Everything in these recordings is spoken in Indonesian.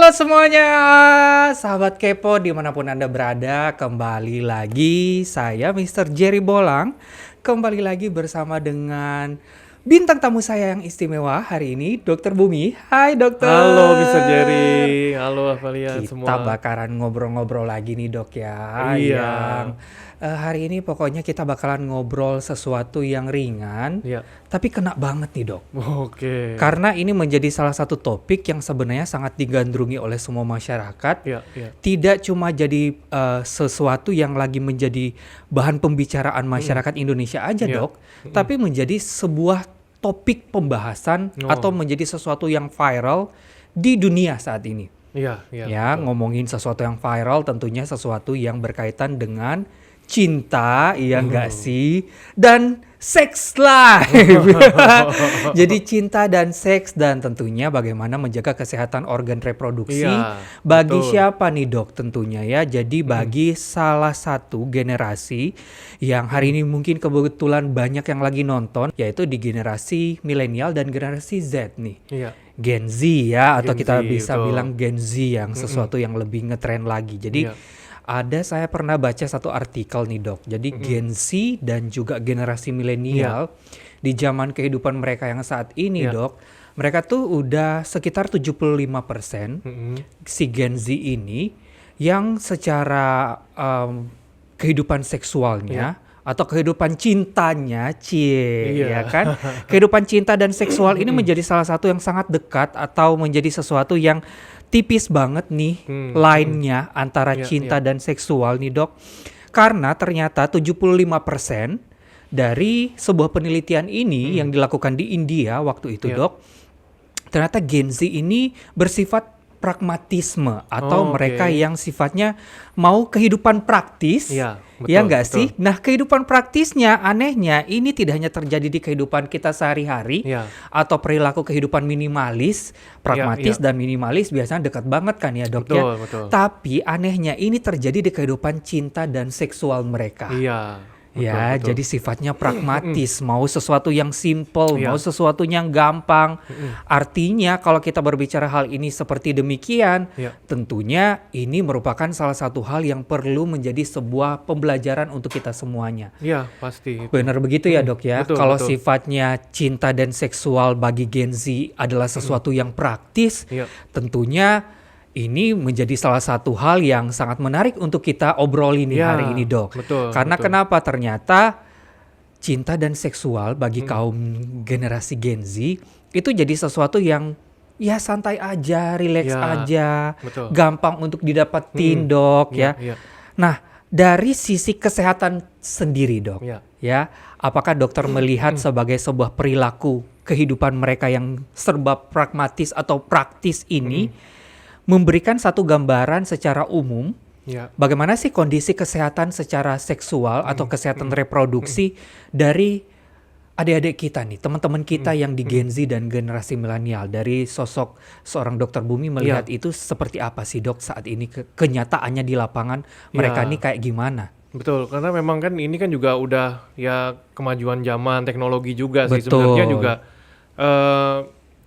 Halo semuanya, sahabat kepo dimanapun Anda berada, kembali lagi saya Mr. Jerry Bolang, kembali lagi bersama dengan bintang tamu saya yang istimewa hari ini, Dokter Bumi. Hai Halo Mr. dokter. Jerry, halo kalian Kita semua. bakalan ngobrol-ngobrol lagi nih dok ya, Iya, yang hari ini pokoknya kita bakalan ngobrol sesuatu yang ringan, iya, tapi kena banget nih dok. oke, Karena ini menjadi salah satu topik yang sebenarnya sangat digandrungi oleh semua masyarakat. iya, iya, Tidak cuma jadi sesuatu yang lagi menjadi bahan pembicaraan mm, masyarakat Indonesia aja iya, dok, tapi menjadi sebuah topik pembahasan atau oh, menjadi sesuatu yang viral di dunia saat ini. iya, iya, Ya, betul. ngomongin sesuatu yang viral tentunya sesuatu yang berkaitan dengan cinta, iya enggak sih? Dan seks life. Jadi cinta dan seks dan tentunya bagaimana menjaga kesehatan organ reproduksi Iya, bagi betul. siapa nih dok tentunya ya. Jadi Mm, bagi salah satu generasi yang hari mm, ini mungkin kebetulan banyak yang lagi nonton, yaitu di generasi milenial dan generasi Z nih. iya, Gen Z ya, atau Gen Z, kita bisa betul. bilang Gen Z yang Mm, sesuatu yang lebih ngetren lagi. Jadi iya, saya pernah baca satu artikel nih dok. Jadi mm, Gen Z dan juga generasi iya, milenial di zaman kehidupan mereka yang saat ini iya, dok, mereka tuh udah sekitar 75% mm, si Gen Z ini yang secara kehidupan iya, seksualnya atau kehidupan cintanya, cie, ya iya, kan? Kehidupan cinta dan seksual ini mm, menjadi salah satu yang sangat dekat atau menjadi sesuatu yang tipis banget nih line-nya antara iya, iya, cinta dan seksual nih, Dok. Karena ternyata 75% dari sebuah penelitian ini mm, yang dilakukan di India waktu itu, iya, Dok, ternyata Gen Z ini bersifat pragmatisme atau oh, mereka oke, yang sifatnya mau kehidupan praktis, iya, ya betul, nggak betul, sih? Nah, kehidupan praktisnya anehnya ini tidak hanya terjadi di kehidupan kita sehari-hari iya, atau perilaku kehidupan minimalis, iya, iya, pragmatis dan minimalis biasanya dekat banget kan ya dok ya. betul, betul, Tapi anehnya ini terjadi di kehidupan cinta dan seksual mereka. iya, betul, Ya, betul, jadi sifatnya mm, pragmatis, mau sesuatu yang simple, mau iya, sesuatu yang gampang. mm, Artinya kalau kita berbicara hal ini seperti demikian, iya, tentunya ini merupakan salah satu hal yang perlu menjadi sebuah pembelajaran untuk kita semuanya. iya, pasti itu, Benar begitu ya dok ya, betul, kalau betul, sifatnya cinta dan seksual bagi Gen Z adalah mm, sesuatu yang praktis, iya, tentunya ini menjadi salah satu hal yang sangat menarik untuk kita obrolin nih iya, hari ini dok. betul, Karena betul. kenapa? Ternyata cinta dan seksual bagi Mhm, kaum generasi Gen Z itu jadi sesuatu yang ya santai aja, rileks iya, aja, betul. gampang untuk didapetin Mhm, dok iya, ya. iya, Nah, dari sisi kesehatan sendiri dok, iya, ya, apakah dokter melihat mhm, sebagai sebuah perilaku kehidupan mereka yang serba pragmatis atau praktis ini mhm, memberikan satu gambaran secara umum iya, bagaimana sih kondisi kesehatan secara seksual atau mhm, kesehatan mhm, mhm, reproduksi dari adik-adik kita nih, teman-teman kita mhm, yang di mhm, Gen Z dan generasi milenial. Dari sosok seorang dokter Bumi melihat iya, itu seperti apa sih dok saat ini kenyataannya di lapangan mereka nih iya, kayak gimana? betul. Karena memang kan ini kan juga udah ya kemajuan zaman teknologi juga sih sebenarnya Betul. juga, eee,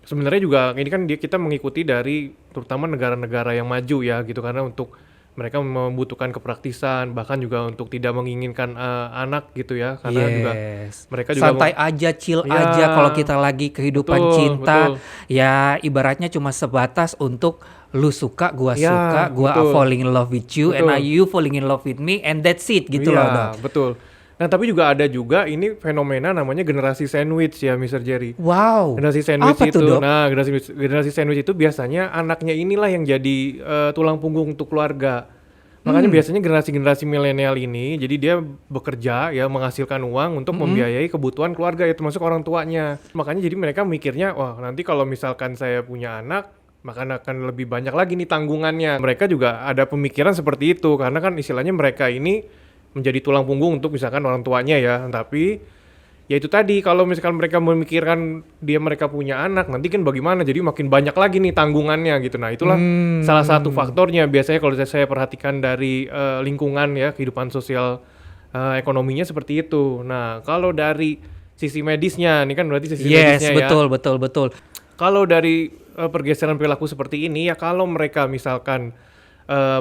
sebenarnya juga ini kan kita mengikuti dari terutama negara-negara yang maju ya gitu, karena untuk mereka membutuhkan kepraktisan, bahkan juga untuk tidak menginginkan, anak gitu ya, karena juga Yes. mereka juga Santai aja, chill iya, aja kalau kita lagi kehidupan betul, cinta, betul. ya ibaratnya cuma sebatas untuk lu Iya, suka, gua betul, falling in love with you, and betul. you falling in love with me, and that's it gitu loh Iya, dok. betul. Nah, tapi juga ada juga ini fenomena namanya generasi sandwich ya, Mister Jerry. Wow, Generasi sandwich apa tuh itu, dok? nah generasi generasi sandwich itu biasanya anaknya inilah yang jadi tulang punggung untuk keluarga. Makanya Hmm, biasanya generasi-generasi milenial ini, jadi dia bekerja ya menghasilkan uang untuk mm-mm. membiayai kebutuhan keluarga ya termasuk orang tuanya. Makanya jadi mereka mikirnya, wah nanti kalau misalkan saya punya anak, maka akan lebih banyak lagi nih tanggungannya. Mereka juga ada pemikiran seperti itu karena kan istilahnya mereka ini menjadi tulang punggung untuk misalkan orang tuanya ya. Tapi ya itu tadi kalau misalkan mereka memikirkan mereka punya anak nanti kan bagaimana, jadi makin banyak lagi nih tanggungannya gitu. Nah itulah salah satu Hmm, faktornya biasanya kalau saya perhatikan dari lingkungan ya kehidupan sosial ekonominya seperti itu. Nah kalau dari sisi medisnya ini kan berarti sisi yes, medisnya ya. betul, betul, betul. Kalau dari pergeseran perilaku seperti ini ya kalau mereka misalkan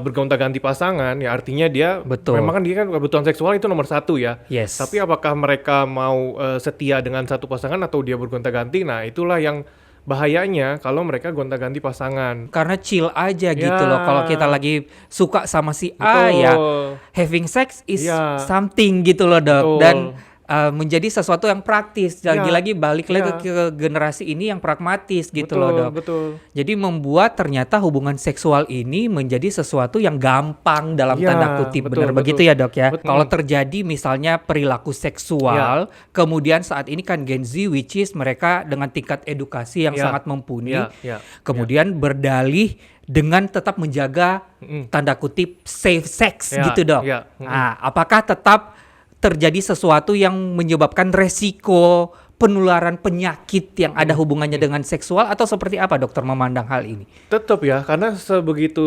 bergonta-ganti pasangan ya artinya dia Betul. memang kan dia kan kebutuhan seksual itu nomor satu ya. Yes. Tapi apakah mereka mau setia dengan satu pasangan atau dia bergonta-ganti? Nah itulah yang bahayanya kalau mereka gonta-ganti pasangan. Karena chill aja gitu Ya. loh. Kalau kita lagi suka sama si A ya, having sex is Ya. something gitu loh Dok. Betul. Dan menjadi sesuatu yang praktis. Lagi-lagi balik lagi Ya. ke generasi ini yang pragmatis gitu betul, loh Dok. Betul. Jadi membuat ternyata hubungan seksual ini menjadi sesuatu yang gampang dalam Ya, tanda kutip. betul, Benar betul. begitu ya Dok ya. Betul. Kalau terjadi misalnya perilaku seksual, kemudian saat ini kan Gen Z which is mereka dengan tingkat edukasi yang Ya. sangat mumpuni, Ya. kemudian berdalih dengan tetap menjaga tanda kutip safe sex Ya, gitu Dok. ya. Nah, apakah tetap terjadi sesuatu yang menyebabkan resiko penularan penyakit yang ada hubungannya dengan seksual atau seperti apa dokter memandang hal ini? Tetap ya, karena sebegitu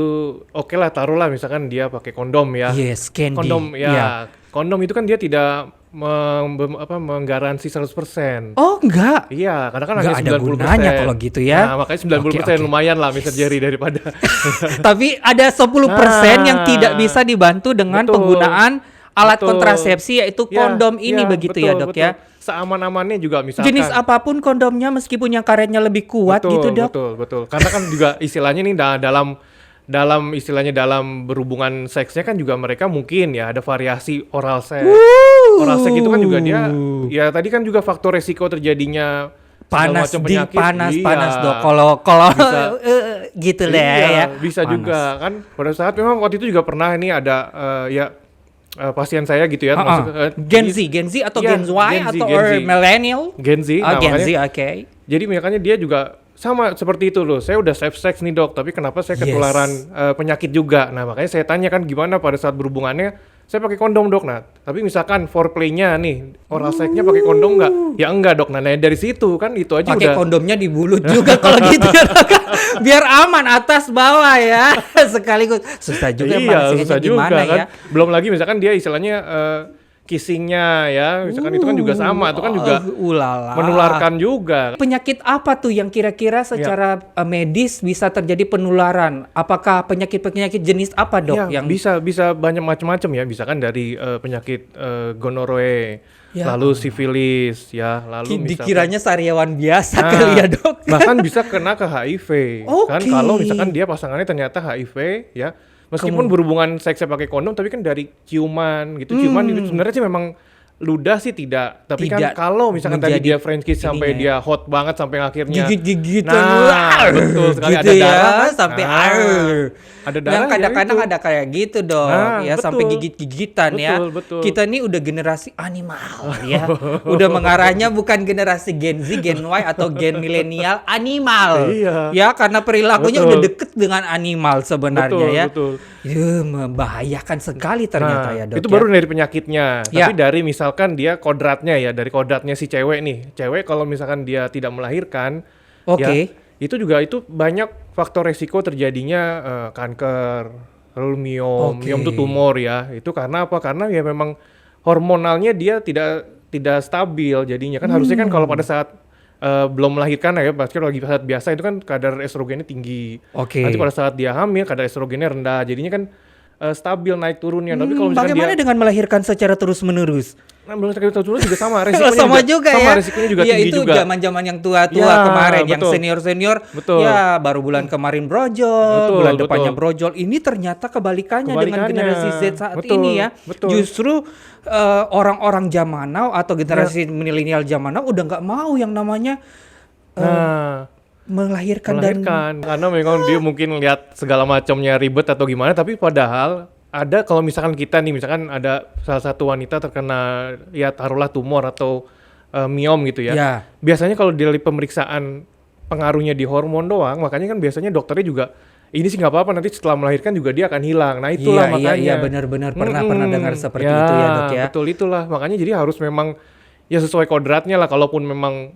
oke lah taruhlah misalkan dia pakai kondom ya. Yes, candy. Kondom ya, Iya. kondom itu kan dia tidak menggaransi 100%. Oh enggak. Iya, karena kan Nggak hanya ada 90%. gunanya kalau gitu ya. Nah, makanya 90% Oke. lumayan lah Mr. Jerry daripada. Tapi ada 10% yang tidak bisa dibantu dengan Betul. penggunaan alat Betul. kontrasepsi yaitu Ya, kondom ini ya, begitu betul, ya dok betul. ya. Seaman-amannya juga misalkan. Jenis apapun kondomnya meskipun yang karetnya lebih kuat betul, gitu dok. Betul. Karena kan juga istilahnya nih dalam istilahnya dalam berhubungan seksnya kan juga mereka mungkin ya ada variasi oral sex. Oral sex itu kan juga dia ya tadi kan juga faktor resiko terjadinya segala Panas macam di penyakit. panas Iya. dok. Kalau Bisa. gitu deh Iya, ya. bisa Panas. juga kan pada saat memang waktu itu juga pernah ini ada pasien saya gitu ya termasuk Gen Z atau Iya, Gen Y Gen Z, atau Gen Z. millennial? Gen Z. Ah, Nah, Gen makanya- Z, oke. Jadi makanya dia juga sama seperti itu loh. Saya udah safe sex nih dok, tapi kenapa saya ketularan penyakit juga? Nah makanya saya tanya kan gimana pada saat berhubungannya. Saya pakai kondom dok. Nah tapi misalkan foreplay-nya nih oral sex-nya pakai kondom nggak? Ya enggak dok. Nah dari situ kan itu aja Pakai udah. kondomnya di mulut juga kalau gitu ya dok. Biar aman atas bawah ya. Sekaligus susah juga Iya maksudnya susah juga gimana kan. ya. Belum lagi misalkan dia istilahnya kissingnya ya, misalkan itu kan juga sama. Itu kan juga ulala. menularkan juga. Penyakit apa tuh yang kira-kira secara medis bisa terjadi penularan? Apakah penyakit-penyakit jenis apa dok Ya, yang bisa banyak macam-macam ya, bisa kan dari penyakit gonorrhea, Ya. lalu sifilis ya, lalu misalkan dikiranya sariawan biasa Nah, kali ya dok? bahkan bisa kena ke HIV kan Oke. kalau misalkan dia pasangannya ternyata HIV ya, meskipun berhubungan seksnya pakai kondom tapi kan dari ciuman gitu. Ciuman itu sebenarnya sih memang ludah sih tidak, tapi Tidak kan kalau misalkan tadi menjadi dia French kiss sampai ininya dia hot banget sampai akhirnya gigit-gigitan nah betul sekali gitu ada ya, darah kan? sampai ada darah yang kadang-kadang ya itu. ada kayak gitu dong Nah, ya, sampai betul. gigit-gigitan ya. Betul. Kita nih udah generasi animal ya. Udah mengarahnya bukan generasi Gen Z, Gen Y atau Gen milenial, animal. Iya. Ya, karena perilakunya Betul. udah deket dengan animal sebenarnya ya. Betul. Membahayakan sekali ternyata ya, Dok. itu ya. baru dari penyakitnya. Ya. Tapi dari misalkan dia kodratnya ya, dari kodratnya si cewek nih. Cewek kalau misalkan dia tidak melahirkan, Oke. ya, itu juga itu banyak faktor resiko terjadinya kanker, lalu miom. Oke. Miom itu tumor ya. Itu karena apa? Karena ya memang hormonalnya dia tidak stabil jadinya. Kan harusnya kan kalau pada saat belum melahirkan ya, pasti lagi saat biasa itu kan kadar estrogennya tinggi. Oke. Nanti pada saat dia hamil kadar estrogennya rendah. Jadinya kan stabil naik turunnya. Tapi kalau misalkan Bagaimana dia dengan melahirkan secara terus-menerus? belum sekali turun juga sama resikonya Sama juga sama ya. resikonya juga Iya, tinggi itu juga. zaman-zaman yang tua-tua Ya, kemarin, yang betul. senior-senior. Betul. Ya, baru bulan kemarin brojol, Betul, bulan betul. depannya brojol. Ini ternyata kebalikannya dengan Kebalikannya. generasi Z saat Betul, ini ya. betul. Justru orang-orang zaman now atau generasi milenial zaman now udah nggak mau yang namanya Nah, melahirkan karena memang dia mungkin lihat segala macamnya ribet atau gimana, tapi padahal ada kalau misalkan kita nih misalkan ada salah satu wanita terkena ya taruhlah tumor atau miom gitu ya. Ya. Biasanya kalau dari pemeriksaan pengaruhnya di hormon doang, makanya kan biasanya dokternya juga ini sih nggak apa-apa, nanti setelah melahirkan juga dia akan hilang. Nah itulah makanya. Iya, benar-benar pernah dengar seperti itu ya, Dok ya. Betul itulah, makanya jadi harus memang ya sesuai kodratnya lah. Kalaupun memang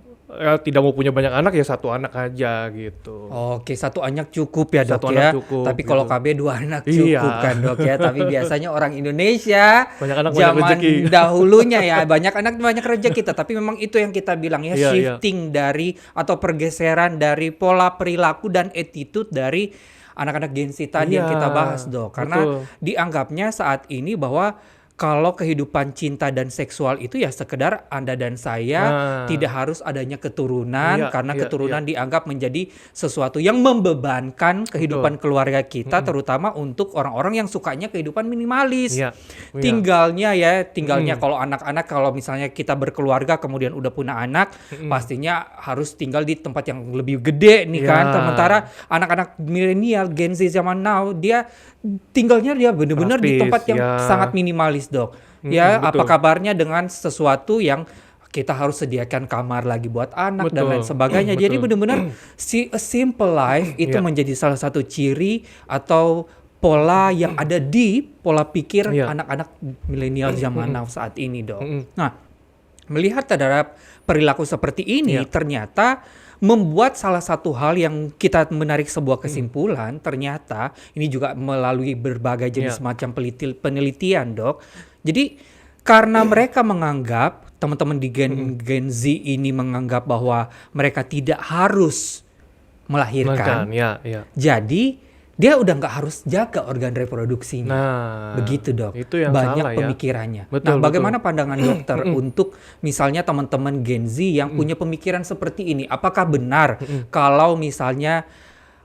tidak mau punya banyak anak ya satu anak aja gitu. Oke, satu anak cukup ya dok Satu ya. anak cukup, Tapi kalau gitu. KB dua anak Iya. cukup kan dok ya. Tapi biasanya orang Indonesia Banyak anak banyak zaman rezeki. dahulunya ya banyak anak banyak rezeki. Tapi memang itu yang kita bilang ya, Iya, iya. shifting dari atau pergeseran dari pola perilaku dan attitude dari anak-anak Gen Z tadi yang Iya, kita bahas dok. Karena betul. dianggapnya saat ini bahwa kalau kehidupan cinta dan seksual itu ya sekedar Anda dan saya, Nah. tidak harus adanya keturunan, Iya, karena iya, keturunan dianggap menjadi sesuatu yang membebankan kehidupan keluarga kita, terutama untuk orang-orang yang sukanya kehidupan minimalis. Iya, iya. Tinggalnya kalau anak-anak, kalau misalnya kita berkeluarga kemudian udah punya anak, pastinya harus tinggal di tempat yang lebih gede nih kan. Iya. Sementara anak-anak milenial Gen Z zaman now, dia tinggalnya dia benar-benar di Praktis, tempat yang ya. sangat minimalis dok. Ya, apa betul. kabarnya dengan sesuatu yang kita harus sediakan kamar lagi buat anak dan Betul. lain sebagainya. Jadi Betul. benar-benar a simple life itu Iya. menjadi salah satu ciri atau pola yang ada di pola pikir Iya. anak-anak milenial zaman now saat ini dok. Mm-mm. Nah, melihat terhadap perilaku seperti ini, Iya. ternyata membuat salah satu hal yang kita menarik sebuah kesimpulan, ternyata ini juga melalui berbagai jenis Iya. macam penelitian dok. Jadi karena mereka menganggap, teman-teman di Gen Z ini menganggap bahwa mereka tidak harus melahirkan, Ya, ya. jadi dia udah nggak harus jaga organ reproduksinya. Nah, Begitu dok, itu yang banyak salah ya. pemikirannya. Betul, Nah, bagaimana pandangan dokter untuk misalnya teman-teman Gen Z yang punya pemikiran seperti ini? Apakah benar kalau misalnya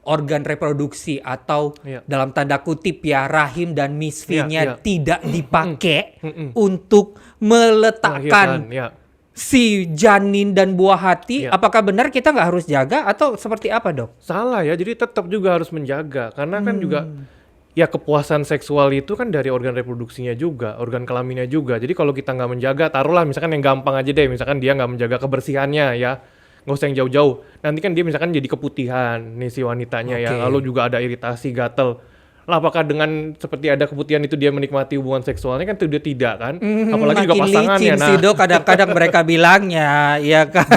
organ reproduksi atau Iya. dalam tanda kutip ya rahim dan misfinya Iya, iya. tidak dipakai untuk meletakkan Melahirkan, ya. si janin dan buah hati? Iya. Apakah benar kita nggak harus jaga atau seperti apa dok? Salah ya, jadi tetap juga harus menjaga karena kan juga ya kepuasan seksual itu kan dari organ reproduksinya juga, organ kelaminnya juga. Jadi kalau kita nggak menjaga, taruhlah misalkan yang gampang aja deh, misalkan dia nggak menjaga kebersihannya ya, nggak usah yang jauh-jauh. Nanti kan dia misalkan jadi keputihan nih si wanitanya ya, Oke. lalu juga ada iritasi, gatel. Lah apakah dengan seperti ada keputihan itu dia menikmati hubungan seksualnya kan dia tidak kan? Apalagi juga Makin pasangannya. licin sih dok, kadang-kadang mereka bilangnya, ya kan?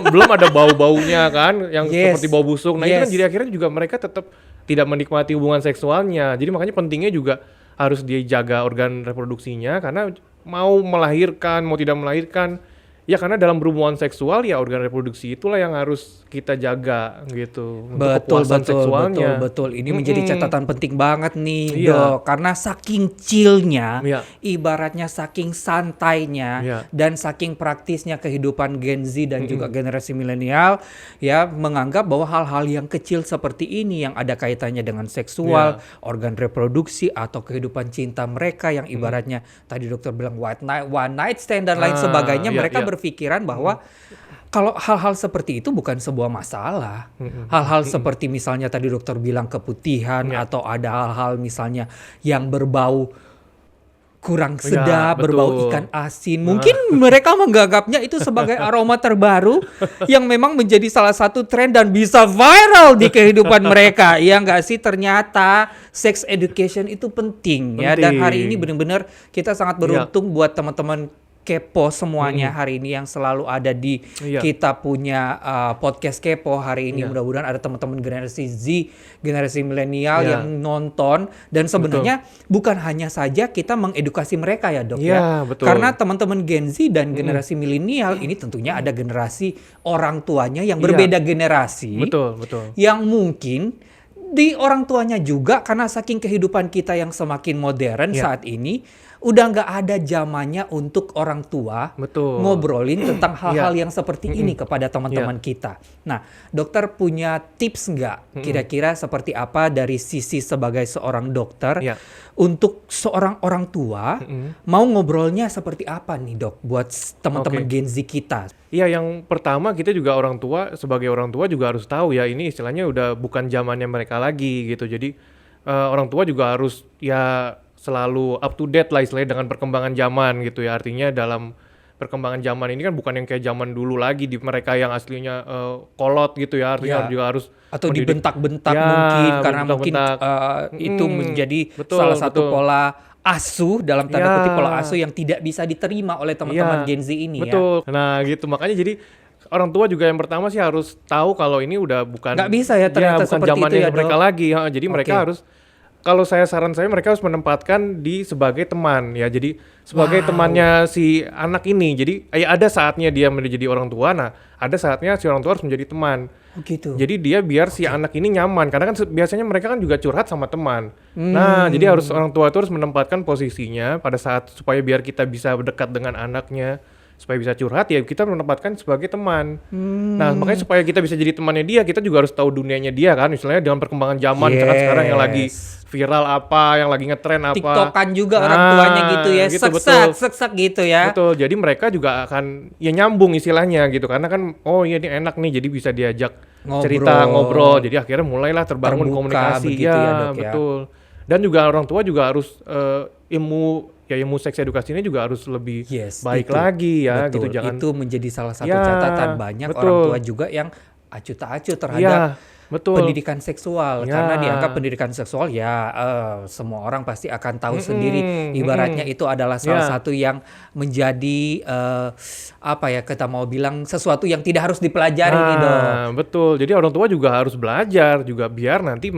belum ada bau-baunya kan yang Yes. seperti bau busuk. Nah, itu kan Yes. jadi akhirnya juga mereka tetap tidak menikmati hubungan seksualnya. Jadi makanya pentingnya juga harus dijaga organ reproduksinya karena mau melahirkan, mau tidak melahirkan ya karena dalam berhubungan seksual ya organ reproduksi itulah yang harus kita jaga gitu untuk kepuasan seksualnya. Betul. Ini menjadi catatan penting banget nih, Iya. dok. Karena saking chillnya, Iya. ibaratnya saking santainya, Iya. dan saking praktisnya kehidupan Gen Z dan juga generasi milenial, ya menganggap bahwa hal-hal yang kecil seperti ini yang ada kaitannya dengan seksual, Iya. organ reproduksi atau kehidupan cinta mereka yang ibaratnya tadi dokter bilang one night stand dan lain Ah, sebagainya, iya, mereka iya. berpikiran bahwa kalau hal-hal seperti itu bukan sebuah masalah. Hal-hal seperti misalnya tadi dokter bilang keputihan Ya. atau ada hal-hal misalnya yang berbau kurang Ya, sedap, berbau betul. ikan asin. Mungkin mereka menganggapnya itu sebagai aroma terbaru yang memang menjadi salah satu tren dan bisa viral di kehidupan mereka. Ya nggak sih, ternyata sex education itu penting ya. Dan hari ini benar-benar kita sangat beruntung buat teman-teman Kepo semuanya hari ini yang selalu ada di Iya. kita punya podcast Kepo hari ini. Iya. Mudah-mudahan ada teman-teman generasi Z, generasi milenial Iya. yang nonton, dan sebenarnya bukan hanya saja kita mengedukasi mereka ya dok ya. Iya, betul. Karena teman-teman Gen Z dan generasi milenial ini tentunya ada generasi orang tuanya yang Iya. berbeda generasi, Betul. yang mungkin di orang tuanya juga karena saking kehidupan kita yang semakin modern Iya. saat ini udah nggak ada zamannya untuk orang tua Betul. ngobrolin tentang hal-hal Iya. yang seperti ini kepada teman-teman kita. Nah, dokter punya tips nggak kira-kira seperti apa dari sisi sebagai seorang dokter Iya. untuk seorang orang tua mau ngobrolnya seperti apa nih dok buat teman-teman Oke. Gen Z kita? Iya, yang pertama kita juga orang tua, sebagai orang tua juga harus tahu ya ini istilahnya udah bukan zamannya mereka lagi gitu. Jadi orang tua juga harus ya selalu up to date lah istilahnya dengan perkembangan zaman gitu ya. Artinya dalam perkembangan zaman ini kan bukan yang kayak zaman dulu lagi di mereka yang aslinya kolot gitu ya. Artinya Ya. juga harus Atau mendidik. dibentak-bentak Ya, mungkin karena mungkin bentak-bentak. itu menjadi Betul, salah satu betul. pola asuh dalam tanda Ya. kutip pola asuh yang tidak bisa diterima oleh teman-teman Iya, Gen Z ini ya. betul. Nah gitu makanya jadi orang tua juga yang pertama sih harus tahu kalau ini udah bukan Nggak bisa ya ternyata bukan seperti itu zamannya ya, mereka Dok? lagi. Jadi mereka Oke. harus, kalau saran saya mereka harus menempatkan di sebagai teman ya. Jadi sebagai Wow. temannya si anak ini. Jadi ada saatnya dia menjadi orang tua. Nah, ada saatnya si orang tua harus menjadi teman. Oh gitu. Jadi dia biar si anak ini nyaman, karena kan biasanya mereka kan juga curhat sama teman. Nah, jadi orang tua itu harus menempatkan posisinya pada saat supaya biar kita bisa dekat dengan anaknya, supaya bisa curhat ya kita menempatkan sebagai teman. Nah, makanya supaya kita bisa jadi temannya dia, kita juga harus tahu dunianya dia kan. Misalnya dengan perkembangan zaman sekarang yang lagi Yes. viral apa, yang lagi ngetren apa. TikTokan juga orang tuanya gitu ya, gitu, sek gitu ya. Betul, jadi mereka juga akan ya nyambung istilahnya gitu, karena kan oh iya ini enak nih, jadi bisa diajak cerita ngobrol, jadi akhirnya mulailah terbangun Terbuka komunikasi. begitu ya, Dok, ya. Betul. Dan juga orang tua juga harus ilmu seks edukasi ini juga harus lebih Yes, baik itu. lagi ya Betul, gitu, jangan itu menjadi salah satu Ya, catatan banyak betul. orang tua juga yang acuh tak acuh terhadap ya betul. pendidikan seksual, Ya. karena dianggap pendidikan seksual ya semua orang pasti akan tahu sendiri, ibaratnya itu adalah salah Ya. satu yang menjadi apa ya, kita mau bilang sesuatu yang tidak harus dipelajari nih, Dok. Nah, betul. Jadi orang tua juga harus belajar juga biar nanti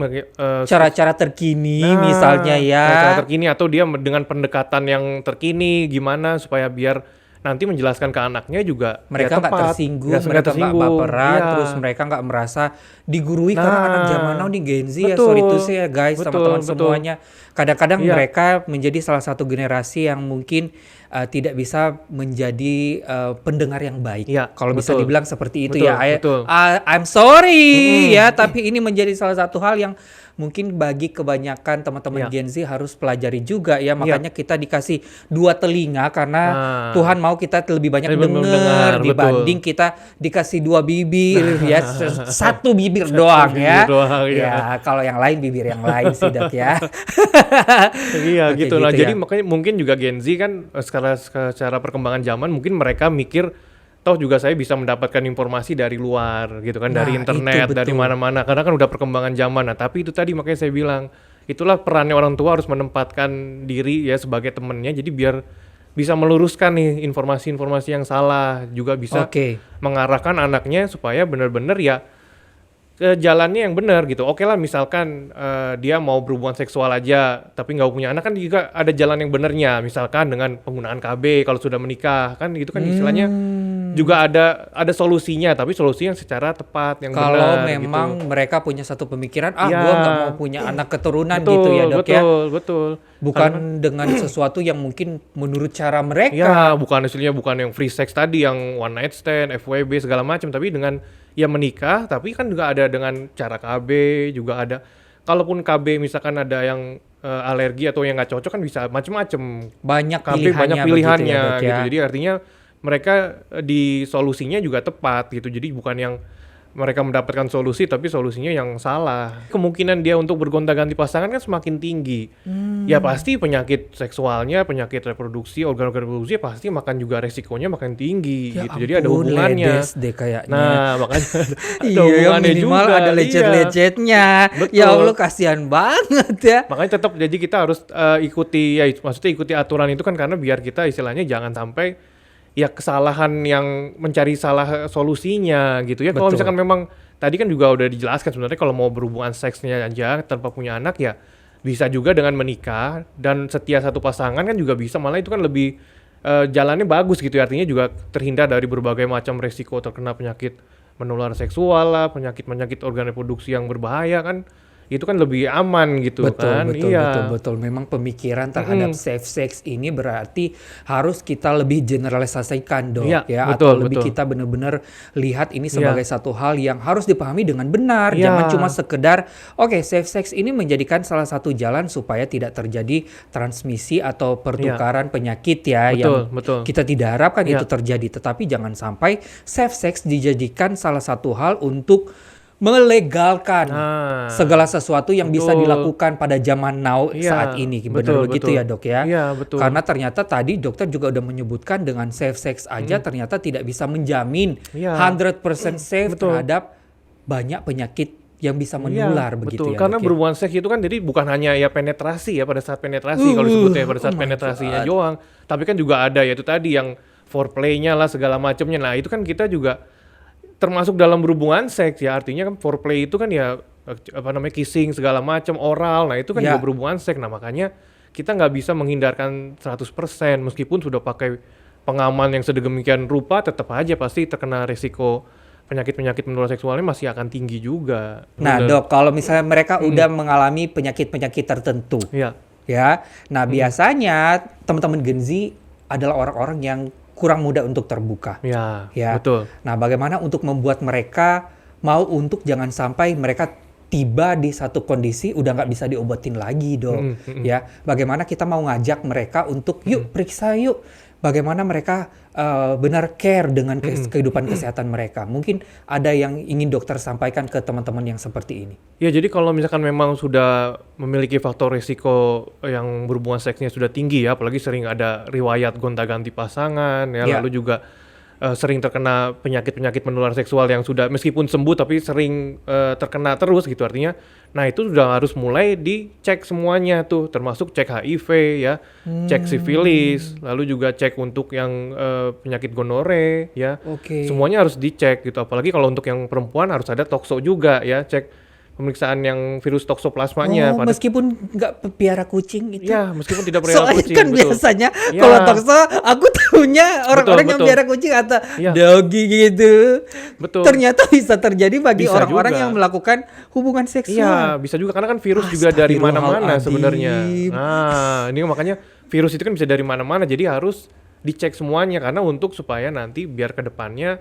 Cara-cara terkini Nah, misalnya ya. cara terkini atau dia dengan pendekatan yang terkini gimana supaya biar nanti menjelaskan ke anaknya juga Mereka ya nggak tepat. tersinggung, Nggak mereka nggak tersinggung. baperan, Iya. terus mereka nggak merasa digurui karena anak zaman now nih Gen Z ya, betul. sorry to say ya guys, Betul, teman-teman betul. semuanya. Kadang-kadang Iya. mereka menjadi salah satu generasi yang mungkin tidak bisa menjadi pendengar yang baik. Iya, Kalau bisa betul. dibilang seperti itu Betul, ya. betul. I'm sorry ya, tapi ini menjadi salah satu hal yang mungkin bagi kebanyakan teman-teman Iya. Gen Z harus pelajari juga ya. Makanya kita dikasih 2 telinga karena Tuhan mau kita lebih banyak Lebih dengar mendengar, dibanding kita dikasih 2 bibir ya, 1 bibir doang ya. bibir doang, ya. Ya, kalau yang lain bibir yang lain sih, Dok ya. Iya Oke, gitu. Nah, gitu jadi ya. makanya mungkin juga Gen Z kan secara perkembangan zaman mungkin mereka mikir toh juga saya bisa mendapatkan informasi dari luar gitu kan, dari Nah, internet, itu dari betul. mana-mana karena kan udah perkembangan zaman. Nah, tapi itu tadi makanya saya bilang itulah perannya orang tua harus menempatkan diri ya sebagai temennya, jadi biar bisa meluruskan nih informasi-informasi yang salah, juga bisa Oke. mengarahkan anaknya supaya benar-benar ya ke jalannya yang benar gitu. Oke lah misalkan dia mau berhubungan seksual aja tapi nggak punya anak, kan juga ada jalan yang benernya, misalkan dengan penggunaan KB kalau sudah menikah kan, gitu kan istilahnya juga ada solusinya, tapi solusi yang secara tepat yang Kalau benar memang gitu. mereka punya satu pemikiran, Ya. gua nggak mau punya anak keturunan Betul, gitu ya, Dok ya. betul. Bukan dengan sesuatu yang mungkin menurut cara mereka. Ya, bukan hasilnya bukan yang free sex tadi, yang one night stand, FWB segala macam, tapi dengan ya menikah, tapi kan juga ada dengan cara KB, juga ada. Kalaupun KB misalkan ada yang alergi atau yang nggak cocok kan bisa macem-macem. Banyak KB pilihannya, banyak begitu pilihannya ya, Dok ya. gitu. Jadi artinya mereka di solusinya juga tepat gitu. Jadi bukan yang mereka mendapatkan solusi tapi solusinya yang salah. Kemungkinan dia untuk bergonta-ganti pasangan kan semakin tinggi. Ya pasti penyakit seksualnya, penyakit reproduksi, organ-organ reproduksi pasti makan juga resikonya makin tinggi Ya gitu. Jadi ada ampun, hubungannya. ledes deh kayaknya. Nah, makanya ada Iya, hubungannya minimal juga. ada Iya. lecet-lecetnya. Betul. Ya Allah, kasihan banget ya. Makanya tetap jadi kita harus ikuti ya, maksudnya ikuti aturan itu kan, karena biar kita istilahnya jangan sampai ya kesalahan yang mencari salah solusinya gitu ya. Kalau Betul. misalkan memang tadi kan juga udah dijelaskan sebenarnya kalau mau berhubungan seksnya aja tanpa punya anak ya bisa juga dengan menikah dan setia satu pasangan kan juga bisa, malah itu kan lebih jalannya bagus gitu ya. Artinya juga terhindar dari berbagai macam resiko terkena penyakit menular seksual lah, penyakit organ reproduksi yang berbahaya kan. Itu kan lebih aman gitu kan. Iya. Betul. Memang pemikiran terhadap safe sex ini berarti harus kita lebih generalisasikan, Dok, Iya, ya. betul, Atau lebih betul. kita benar-benar lihat ini sebagai satu hal yang harus dipahami dengan benar. Iya. Jangan cuma sekedar, oke, safe sex ini menjadikan salah satu jalan supaya tidak terjadi transmisi atau pertukaran penyakit ya, yang Betul. kita tidak harapkan Iya. itu terjadi. Tetapi jangan sampai safe sex dijadikan salah satu hal untuk melegalkan Nah, segala sesuatu yang bisa betul. dilakukan pada zaman now Iya, saat ini. Benar betul, begitu betul. ya, Dok ya? Iya, betul. Karena ternyata tadi dokter juga udah menyebutkan dengan safe sex aja ternyata tidak bisa menjamin Iya. 100% safe Betul. terhadap banyak penyakit yang bisa menular begitu betul. ya, Karena Dok ya? berhubungan seks itu kan jadi bukan hanya ya penetrasi ya, pada saat penetrasi kalau disebutnya pada saat oh my penetrasinya God. doang, tapi kan juga ada ya itu tadi yang foreplay-nya lah segala macamnya. Nah, itu kan kita juga termasuk dalam berhubungan seks ya, artinya kan foreplay itu kan ya kissing segala macam, oral. Nah, itu kan Ya. juga berhubungan seks. Nah, makanya kita nggak bisa menghindarkan 100% meskipun sudah pakai pengaman yang sedemikian rupa, tetap aja pasti terkena resiko penyakit-penyakit menular seksualnya masih akan tinggi juga. Nah, Bener. Dok, kalau misalnya mereka udah mengalami penyakit-penyakit tertentu, Iya. ya. Nah, biasanya teman-teman Gen Z adalah orang-orang yang kurang mudah untuk terbuka. Ya, Ya. betul. Nah, bagaimana untuk membuat mereka mau untuk jangan sampai mereka tiba di satu kondisi udah nggak bisa diobatin lagi, Dok. Ya, bagaimana kita mau ngajak mereka untuk yuk periksa yuk. Bagaimana mereka benar care dengan kehidupan kesehatan mereka. Mungkin ada yang ingin dokter sampaikan ke teman-teman yang seperti ini. Ya, jadi kalau misalkan memang sudah memiliki faktor risiko yang berhubungan seksnya sudah tinggi ya, apalagi sering ada riwayat gonta-ganti pasangan ya, Ya. lalu juga sering terkena penyakit-penyakit menular seksual yang sudah meskipun sembuh tapi sering terkena terus gitu, artinya nah itu sudah harus mulai dicek semuanya tuh, termasuk cek HIV ya, cek sifilis, lalu juga cek untuk yang penyakit gonore ya. Oke. Semuanya harus dicek gitu, apalagi kalau untuk yang perempuan harus ada tokso juga ya, cek pemeriksaan yang virus toksoplasmanya. Oh, meskipun nggak piara kucing itu. Ya, meskipun tidak pelihara Soalnya kucing, kan betul. biasanya Ya. kalau tokso aku tahunya orang-orang yang betul. piara kucing atau Ya. doggy gitu. Betul. Ternyata bisa terjadi bagi Bisa orang-orang juga. yang melakukan hubungan Iya, seksual. bisa juga karena kan virus juga dari mana-mana Astagfirullahaladzim. sebenarnya. Nah, ini makanya virus itu kan bisa dari mana-mana, jadi harus dicek semuanya karena untuk supaya nanti biar ke depannya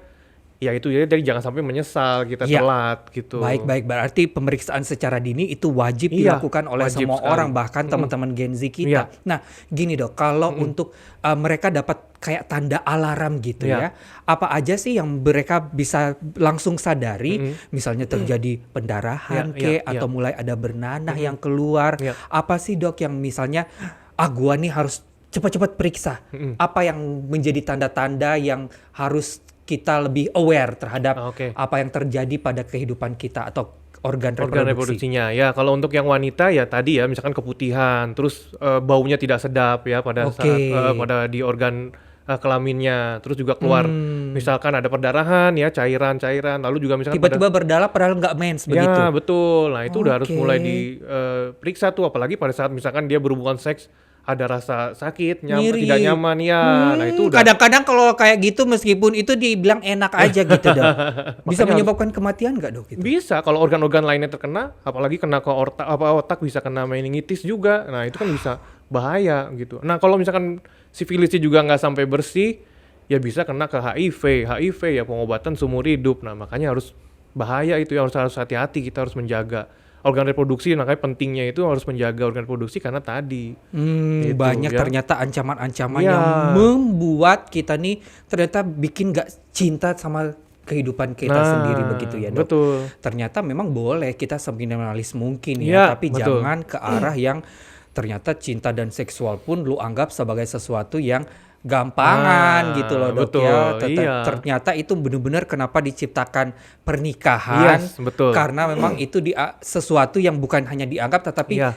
ya itu ya, jadi jangan sampai menyesal kita Iya. telat gitu. Baik, berarti pemeriksaan secara dini itu wajib Iya, dilakukan oleh wajib semua sekali. orang, bahkan teman-teman Gen Z kita. Iya. Nah, gini Dok, kalau untuk mereka dapat kayak tanda alarm gitu Iya. ya, apa aja sih yang mereka bisa langsung sadari, misalnya terjadi pendarahan Iya, atau mulai ada bernanah yang keluar, Iya. apa sih Dok yang misalnya, gua nih harus cepat-cepat periksa, apa yang menjadi tanda-tanda yang harus kita lebih aware terhadap Oke. apa yang terjadi pada kehidupan kita atau organ Organ reproduksi. reproduksinya ya, kalau untuk yang wanita ya tadi ya misalkan keputihan, terus baunya tidak sedap ya pada Oke. saat pada di organ kelaminnya, terus juga keluar misalkan ada perdarahan ya, cairan-cairan, lalu juga misalkan Tiba-tiba berdarah padahal nggak mens begitu. ya betul, nah itu udah harus Oke. mulai diperiksa tuh, apalagi pada saat misalkan dia berhubungan seks ada rasa sakit, Nyeri. tidak nyaman ya, nah itu udah Kadang-kadang kalau kayak gitu meskipun itu dibilang enak aja gitu Dok. Bisa Makanya menyebabkan kematian nggak Dok itu? bisa kalau organ-organ lainnya terkena, apalagi kena ke otak bisa kena meningitis juga. Nah, itu kan bisa bahaya gitu. Nah, kalau misalkan sifilisnya juga nggak sampai bersih, ya bisa kena ke HIV. HIV ya pengobatan seumur hidup. Nah, makanya harus bahaya itu ya, harus hati-hati, kita harus menjaga organ reproduksi. Makanya pentingnya itu harus menjaga organ reproduksi karena tadi Gitu, Banyak ya. ternyata ancaman-ancaman Ya. yang membuat kita nih ternyata bikin nggak cinta sama kehidupan kita sendiri begitu ya Dok. Betul. Ternyata memang boleh kita seminimalis mungkin Iya, ya, tapi betul. jangan ke arah yang ternyata cinta dan seksual pun lu anggap sebagai sesuatu yang gampangan Nah, gitu loh Dok betul, ya. iya. Ternyata itu benar-benar kenapa diciptakan pernikahan, Yes, betul. karena memang itu sesuatu yang bukan hanya dianggap tetapi Iya.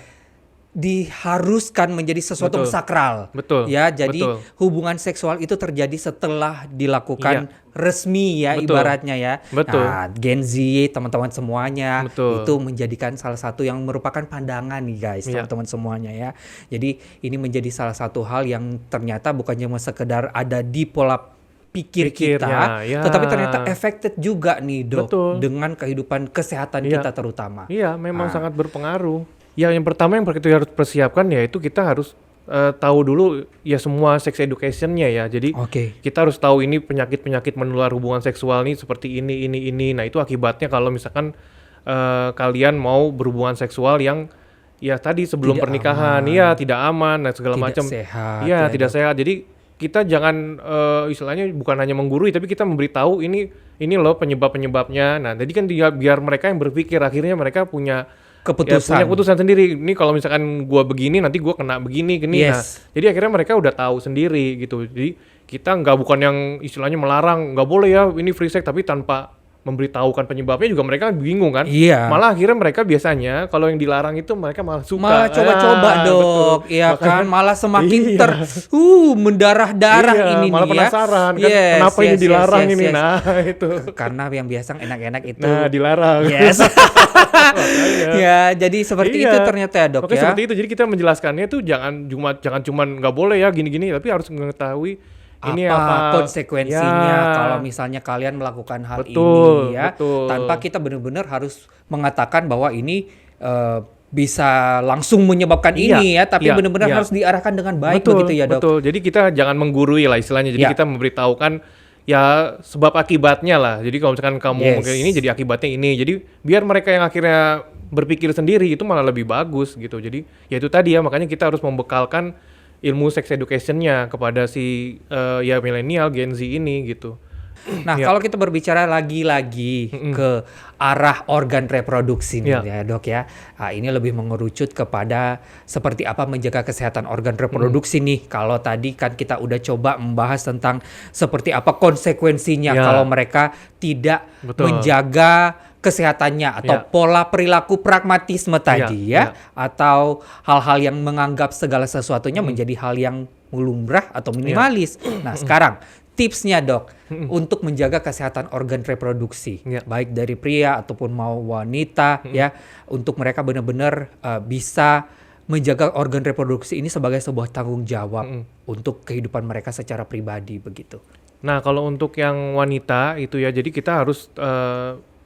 diharuskan menjadi sesuatu yang Betul. sakral. Betul, Ya, jadi betul. hubungan seksual itu terjadi setelah dilakukan Iya. resmi ya, Betul. ibaratnya ya. Betul. Nah, Gen Z, teman-teman semuanya Betul. itu menjadikan salah satu yang merupakan pandangan nih guys, Iya. teman-teman semuanya ya. Jadi ini menjadi salah satu hal yang ternyata bukan cuma sekedar ada di pola pikir kita, ya. tetapi ternyata affected juga nih Dok Betul. dengan kehidupan kesehatan Iya. kita terutama. Iya, memang sangat berpengaruh. Ya, yang pertama yang kita harus persiapkan yaitu kita harus tahu dulu ya semua sex education-nya ya. Jadi Oke. kita harus tahu ini penyakit-penyakit menular hubungan seksual nih seperti ini. Nah, itu akibatnya kalau misalkan kalian mau berhubungan seksual yang ya tadi sebelum Tidak pernikahan, aman. ya tidak aman dan segala Tidak macam. sehat, Iya, ya, tidak Dok. sehat. Jadi kita jangan istilahnya bukan hanya menggurui tapi kita memberitahu ini loh penyebab-penyebabnya. Nah, jadi kan biar mereka yang berpikir, akhirnya mereka punya Keputusan. ya, punya keputusan sendiri. Ini kalau misalkan gua begini nanti gua kena begini. Nah, Yes. jadi akhirnya mereka udah tahu sendiri gitu. Jadi kita bukan yang istilahnya melarang, nggak boleh ya ini free sex, tapi tanpa memberitahukan penyebabnya juga mereka bingung kan. Iya. Malah akhirnya mereka biasanya kalau yang dilarang itu mereka malah suka. Malah coba-coba dok, betul. ya kan, malah semakin Iya. mendarah-darah Iya, ini malah nih ya. penasaran kan Yes, kenapa ini yes, dilarang yes, ini. yes. Nah, itu. Karena yang biasa enak-enak itu. Nah, dilarang. Yes. Makanya. Ya, jadi seperti Iya. itu ternyata ya dok Makanya ya. seperti itu. Jadi kita menjelaskannya tuh jangan cuman nggak boleh ya gini-gini, tapi harus mengetahui ini apa konsekuensinya ya. kalau misalnya kalian melakukan hal Betul, ini ya, betul. tanpa kita benar-benar harus mengatakan bahwa ini bisa langsung menyebabkan Iya, ini ya, tapi iya, benar-benar iya. harus diarahkan dengan baik Betul, begitu ya dok. betul. Jadi kita jangan menggurui lah istilahnya. Jadi Ya. kita memberitahukan ya sebab akibatnya lah. Jadi kalau misalkan kamu Yes. mungkin ini jadi akibatnya ini. Jadi biar mereka yang akhirnya berpikir sendiri itu malah lebih bagus gitu. Jadi ya itu tadi ya, makanya kita harus membekalkan ilmu sex education-nya kepada si ya milenial Gen Z ini gitu. Nah, Ya. kalau kita berbicara lagi-lagi ke arah organ reproduksi nih ya dok ya, ini lebih mengerucut kepada seperti apa menjaga kesehatan organ reproduksi nih. Kalau tadi kan kita udah coba membahas tentang seperti apa konsekuensinya Ya. kalau mereka tidak Betul. menjaga kesehatannya atau Ya. pola perilaku pragmatisme tadi ya, ya. atau hal-hal yang menganggap segala sesuatunya menjadi hal yang lumrah atau minimalis. Nah, sekarang tipsnya dok untuk menjaga kesehatan organ reproduksi Ya. baik dari pria ataupun mau wanita ya, untuk mereka benar-benar bisa menjaga organ reproduksi ini sebagai sebuah tanggung jawab untuk kehidupan mereka secara pribadi begitu. Nah, kalau untuk yang wanita itu ya, jadi kita harus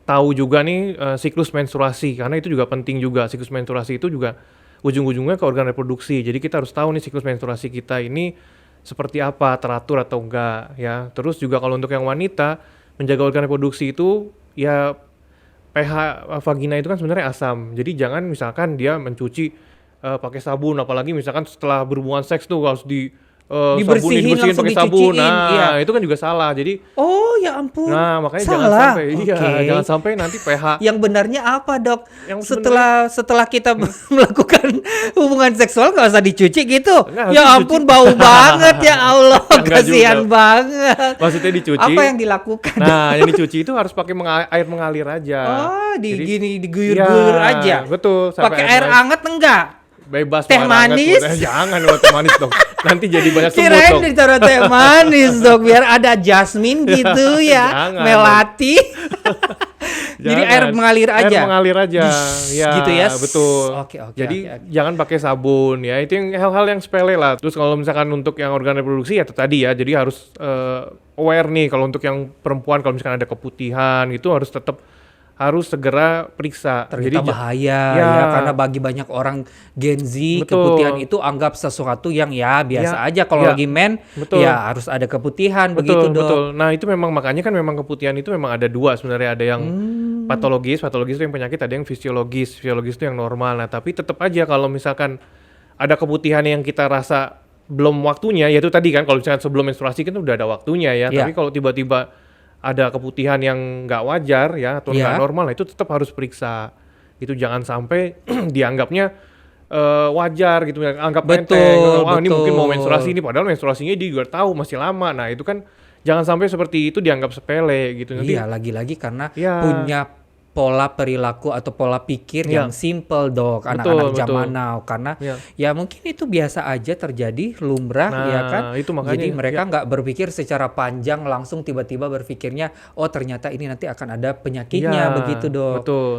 tahu juga nih siklus menstruasi, karena itu juga penting juga. Siklus menstruasi itu juga ujung-ujungnya ke organ reproduksi. Jadi kita harus tahu nih siklus menstruasi kita ini seperti apa, teratur atau enggak ya. Terus juga kalau untuk yang wanita, menjaga organ reproduksi itu ya pH vagina itu kan sebenarnya asam. Jadi jangan misalkan dia mencuci pakai sabun, apalagi misalkan setelah berhubungan seks tuh harus Dibersihin, dibersihin langsung pakai sabun. dicuciin, Nah, iya. itu kan juga salah. Jadi Oh ya ampun. nah, makanya jangan Salah. sampai Oke. jangan sampai nanti pH Yang benarnya apa dok? Yang Setelah kita melakukan hubungan seksual nggak usah dicuci gitu? Nggak, harus Ya dicuci. ampun bau banget ya Allah, Nggak kasihan juga. banget. maksudnya dicuci. Apa yang dilakukan? Nah, yang dicuci itu harus pakai air mengalir aja. Oh, Jadi, diguyur-guyur iya, aja. Betul. Pakai air hangat enggak? Bebas Teh mau air hangat, manis? udah. Jangan buat teh manis dong. Nanti jadi banyak semut Kirain dong. ditaruh teh manis dok, biar ada jasmine gitu ya, Jangan, melati. Jadi Jangan. air mengalir aja. Air mengalir aja. Ya, Gitu ya. betul. Oke, Jadi oke. jangan pakai sabun ya. Itu yang hal-hal yang sepele lah. Terus kalau misalkan untuk yang organ reproduksi ya itu tadi ya. Jadi harus aware nih kalau untuk yang perempuan kalau misalkan ada keputihan itu harus segera periksa. Ternyata Jadi bahaya ya. ya, karena bagi banyak orang Gen Z Betul. keputihan itu anggap sesuatu yang ya biasa Ya, aja kalau ya. lagi men Betul. ya harus ada keputihan begitu Betul, dok. betul. Nah itu memang makanya kan memang keputihan itu memang ada dua sebenarnya, ada yang patologis itu yang penyakit, ada yang fisiologis itu yang normal. Nah tapi tetap aja kalau misalkan ada keputihan yang kita rasa belum waktunya, yaitu tadi kan kalau misalkan sebelum menstruasi kan udah ada waktunya ya. Iya. Tapi kalau tiba-tiba ada keputihan yang nggak wajar ya atau Iya. nggak normal, nah itu tetap harus periksa. Itu jangan sampai dianggapnya wajar gitu, anggap Betul, enteng. Wah ini betul. mungkin mau menstruasi ini, padahal menstruasinya dia juga tahu masih lama. Nah itu kan jangan sampai seperti itu dianggap sepele gitu. Nanti Iya, lagi-lagi karena Ya. punya pola perilaku atau pola pikir Ya. yang simple dok, Betul, anak-anak betul. zaman now, karena Ya. ya mungkin itu biasa aja terjadi, lumrah Nah, ya kan. itu makanya, Jadi mereka ya. nggak berpikir secara panjang, langsung tiba-tiba berpikirnya oh ternyata ini nanti akan ada penyakitnya Ya, begitu dok. Betul.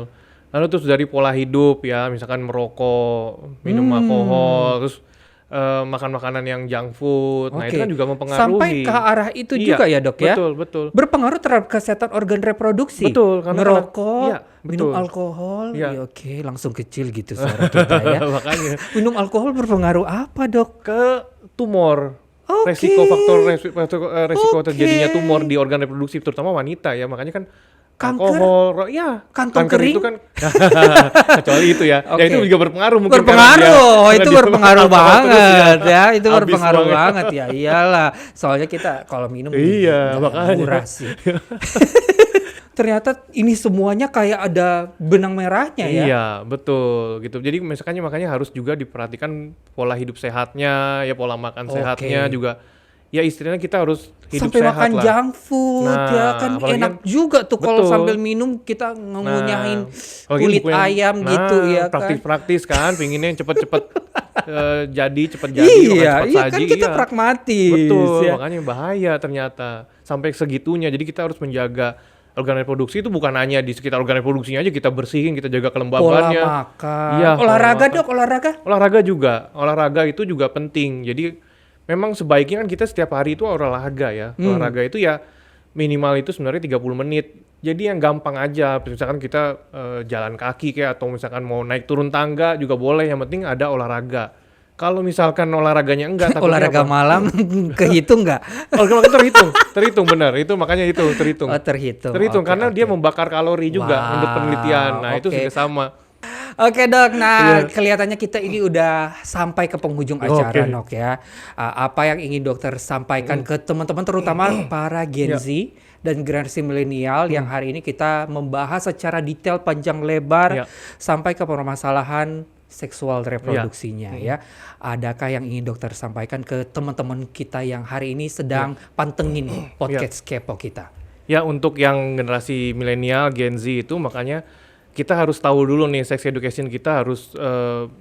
Lalu terus dari pola hidup ya, misalkan merokok, minum alkohol, terus makan makanan yang junk food. Nah Oke. itu kan juga mempengaruhi. Sampai ke arah itu Iya, juga ya dok ya. Betul, betul. Berpengaruh terhadap kesehatan organ reproduksi. Betul, karena ngerokok, iya, minum betul. alkohol, Iya. ya oke, langsung kecil gitu suara kita ya. Makanya Minum alkohol berpengaruh apa dok? ke tumor. Oke. Resiko Oke. terjadinya tumor di organ reproduksi terutama wanita ya. Makanya kan Kanker? alkohol, ya Kantong kanker kering? itu kan kecuali itu ya. Oke. Ya itu juga berpengaruh mungkin Berpengaruh, itu berpengaruh banget ya, itu Habis berpengaruh banget. banget ya, iyalah. Soalnya kita kalau minum Iya, nggak makanya. murah sih. Ternyata ini semuanya kayak ada benang merahnya ya. Iya, betul gitu. Jadi makanya harus juga diperhatikan pola hidup sehatnya, ya pola makan Oke. sehatnya juga. ya istilahnya kita harus hidup sampai sehat makan lah. junk food Nah, ya kan apalagi enak kan- juga tuh kalau Betul. sambil minum kita ngunyahin apalagi kulit buku yang- ayam gitu ya kan. praktis-praktis kan, pinginnya yang cepet-cepet cepet jadi, makan Iya, cepet iya saji. kan kita iya. pragmatis Betul, ya. makanya bahaya ternyata sampai segitunya. Jadi kita harus menjaga organ reproduksi itu bukan hanya di sekitar organ reproduksinya aja kita bersihin, kita jaga Pola kelembabannya. makan. Iya, pola Olahraga makan. Dok, olahraga. Olahraga itu juga penting. Jadi memang sebaiknya kan kita setiap hari itu olahraga ya. Olahraga itu ya minimal itu sebenarnya 30 menit. Jadi yang gampang aja, misalkan kita jalan kaki kayak atau misalkan mau naik turun tangga juga boleh, yang penting ada olahraga. Kalau misalkan olahraganya enggak, takutnya Olahraga apa? malam kehitung nggak? Olahraga terhitung benar. Itu makanya itu terhitung. Oh, terhitung. Terhitung Oke, karena dia oke. membakar kalori juga Wow, menurut penelitian. Nah, itu oke. juga sama. Oke Dok, nah Iya. kelihatannya kita ini udah sampai ke penghujung acara Oke. Dok ya. Apa yang ingin dokter sampaikan ke teman-teman terutama para Gen Ya. Z dan generasi milenial yang hari ini kita membahas secara detail panjang lebar Ya. sampai ke permasalahan seksual reproduksinya ya. Adakah yang ingin dokter sampaikan ke teman-teman kita yang hari ini sedang pantengin podcast Kepo kita? Ya, untuk yang generasi milenial, Gen Z itu makanya kita harus tahu dulu nih sex education kita harus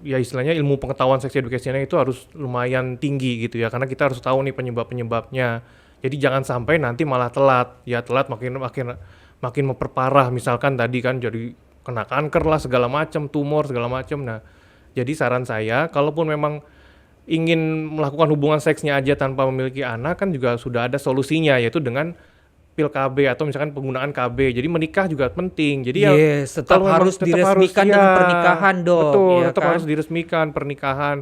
ya istilahnya ilmu pengetahuan sex educationnya itu harus lumayan tinggi gitu ya, karena kita harus tahu nih penyebab-penyebabnya. Jadi jangan sampai nanti malah telat. Ya telat makin memperparah, misalkan tadi kan jadi kena kanker lah segala macam, tumor segala macam. Nah, jadi saran saya kalaupun memang ingin melakukan hubungan seksnya aja tanpa memiliki anak kan juga sudah ada solusinya, yaitu dengan pil KB atau misalkan penggunaan KB. Jadi menikah juga penting. Jadi ya Yes, tetap kalau memang harus diresmikan dengan pernikahan Dok. Betul, ya tetap kan? harus diresmikan pernikahan.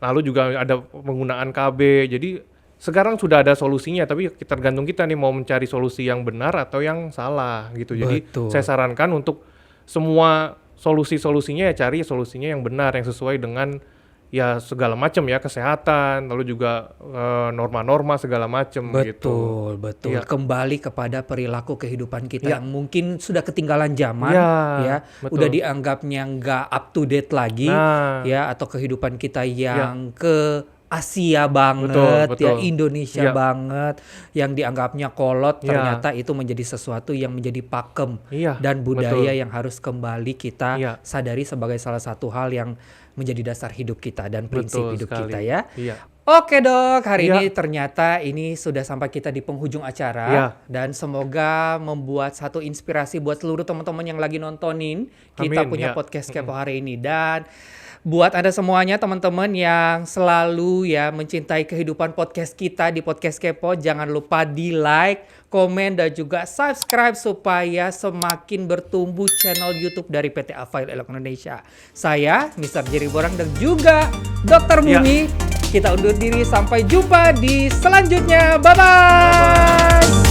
Lalu juga ada penggunaan KB. Jadi sekarang sudah ada solusinya, tapi tergantung kita nih mau mencari solusi yang benar atau yang salah gitu. Jadi Betul. saya sarankan untuk semua solusinya ya cari solusinya yang benar, yang sesuai dengan ya segala macam ya, kesehatan, lalu juga norma-norma segala macam gitu. Betul. Iya. Kembali kepada perilaku kehidupan kita Iya. yang mungkin sudah ketinggalan zaman, Iya, ya, betul. udah dianggapnya nggak up to date lagi, Nah. ya, atau kehidupan kita yang ke Asia banget, Betul. ya, Indonesia Iya. banget, yang dianggapnya kolot, Iya. ternyata itu menjadi sesuatu yang menjadi pakem Iya, dan budaya betul. yang harus kembali kita Iya. sadari sebagai salah satu hal yang menjadi dasar hidup kita dan prinsip Betul hidup sekali. kita ya. Iya. Oke Dok, hari Iya. ini ternyata ini sudah sampai kita di penghujung acara Iya. dan semoga membuat satu inspirasi buat seluruh teman-teman yang lagi nontonin kita Amin, punya ya. podcast Kepo hari ini. Dan buat Anda semuanya teman-teman yang selalu ya mencintai kehidupan podcast kita di Podcast Kepo, jangan lupa di like, komen dan juga subscribe supaya semakin bertumbuh channel YouTube dari PT Avail Elok Indonesia. Saya Mr. Jerry Borang dan juga Dr. Ya. Bumi. Kita undur diri, sampai jumpa di selanjutnya. Bye-bye.